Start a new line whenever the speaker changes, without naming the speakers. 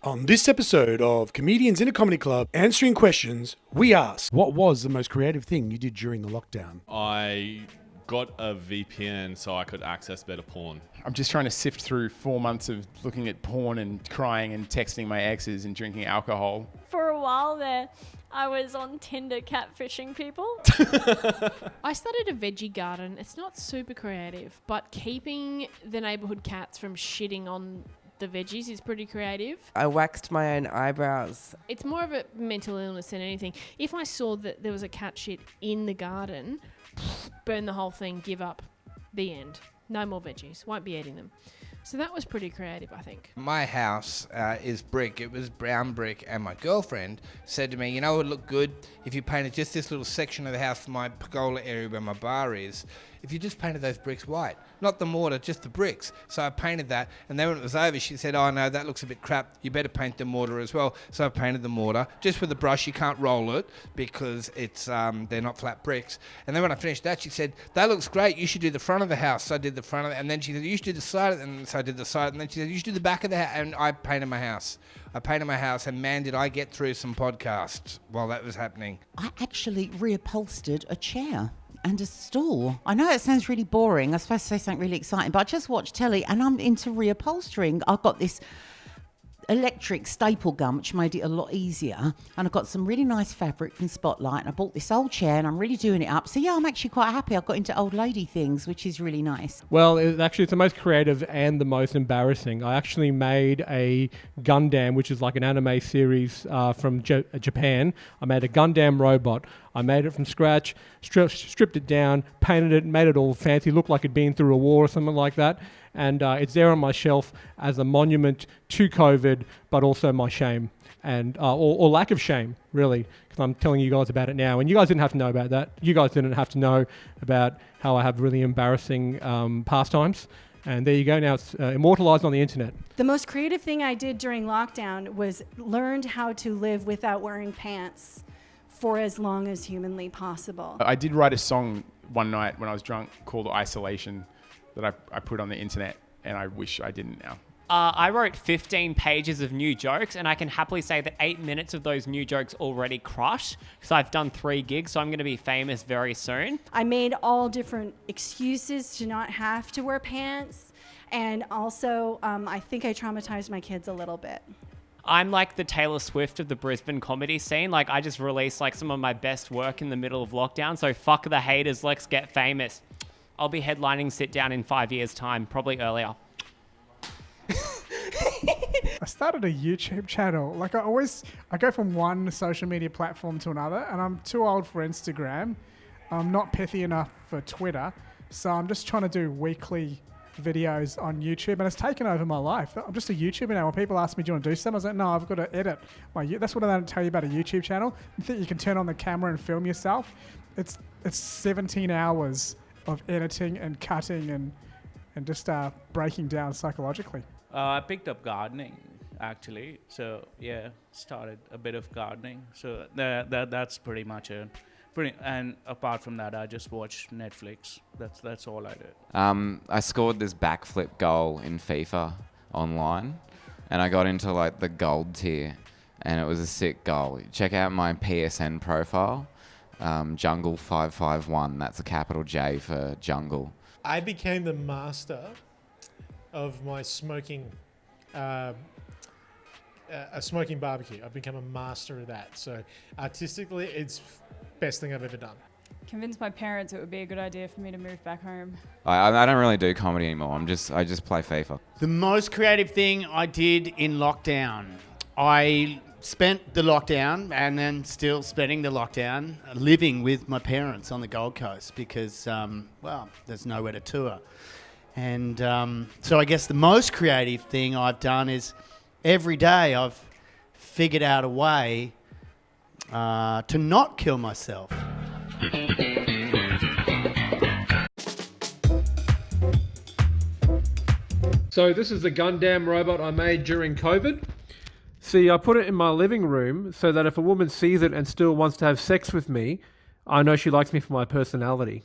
On this episode of Comedians in a Comedy Club Answering Questions, we ask, what was the most creative thing you did during the lockdown?
I got a VPN so I could access better porn.
I'm just trying to sift through 4 months of looking at porn and crying and texting my exes and drinking alcohol.
For a while there, I was on Tinder catfishing people.
I started a veggie garden. It's not super creative, but keeping the neighbourhood cats from shitting on the veggies is pretty creative.
I waxed my own eyebrows.
It's more of a mental illness than anything. If I saw that there was a cat shit in the garden, burn the whole thing, give up, the end. No more veggies, won't be eating them. So that was pretty creative, I think.
My house is brick. It was brown brick, and my girlfriend said to me, you know, it would look good if you painted just this little section of the house, my pergola area where my bar is, if you just painted those bricks white. Not the mortar, just the bricks. So I painted that, and then when it was over, she said, oh no, that looks a bit crap. You better paint the mortar as well. So I painted the mortar, just with a brush. You can't roll it because it's they're not flat bricks. And then when I finished that, she said, that looks great. You should do the front of the house. So I did the front of it, and then she said, you should do the side of it. And so I did the side, and then she said, you should do the back of the house. And I painted my house. And man, did I get through some podcasts while that was happening.
I actually reupholstered a chair and a stool. I know it sounds really boring. I was supposed to say something really exciting, but I just watched telly and I'm into reupholstering. I've got this electric staple gun, which made it a lot easier. And I've got some really nice fabric from Spotlight. And I bought this old chair and I'm really doing it up. So yeah, I'm actually quite happy. I've got into old lady things, which is really nice.
Well, it's the most creative and the most embarrassing. I actually made a Gundam, which is like an anime series from Japan. I made a Gundam robot. I made it from scratch, stripped it down, painted it, made it all fancy, looked like it'd been through a war or something like that. And it's there on my shelf as a monument to COVID, but also my shame and or lack of shame, really, because I'm telling you guys about it now. And you guys didn't have to know about that. You guys didn't have to know about how I have really embarrassing pastimes. And there you go. Now it's immortalized on the internet.
The most creative thing I did during lockdown was learned how to live without wearing pants for as long as humanly possible.
I did write a song one night when I was drunk called Isolation that I put on the internet, and I wish I didn't now.
I wrote 15 pages of new jokes, and I can happily say that 8 minutes of those new jokes already crushed, because I've done 3 gigs, so I'm going to be famous very soon.
I made all different excuses to not have to wear pants, and also I think I traumatized my kids a little bit.
I'm like the Taylor Swift of the Brisbane comedy scene. Like, I just released like some of my best work in the middle of lockdown, so fuck the haters, let's get famous. I'll be headlining Sit Down in 5 years' time, probably earlier.
I started a YouTube channel. Like I go from one social media platform to another, and I'm too old for Instagram. I'm not pithy enough for Twitter, so I'm just trying to do weekly videos on YouTube, and it's taken over my life. I'm just a YouTuber now. When people ask me, do you want to do something? I was like, no, I've got to edit. That's what I don't tell you about a YouTube channel. You think you can turn on the camera and film yourself? It's 17 hours of editing and cutting and just breaking down psychologically.
I picked up gardening, actually. So, yeah, started a bit of gardening. So that's pretty much it. And apart from that, I just watch Netflix. That's all I did.
I scored this backflip goal in FIFA online, and I got into like the gold tier, and it was a sick goal. Check out my PSN profile, Jungle551. That's a capital J for jungle.
I became the master of my smoking. A smoking barbecue. I've become a master of that. So artistically, it's best thing I've ever done.
Convinced my parents it would be a good idea for me to move back home.
I don't really do comedy anymore. I just play FIFA.
The most creative thing I did in lockdown, I spent the lockdown and then still spending the lockdown living with my parents on the Gold Coast because, there's nowhere to tour. And so I guess the most creative thing I've done is every day I've figured out a way to not kill myself.
So this is the Gundam robot I made during COVID. See, I put it in my living room so that if a woman sees it and still wants to have sex with me, I know she likes me for my personality.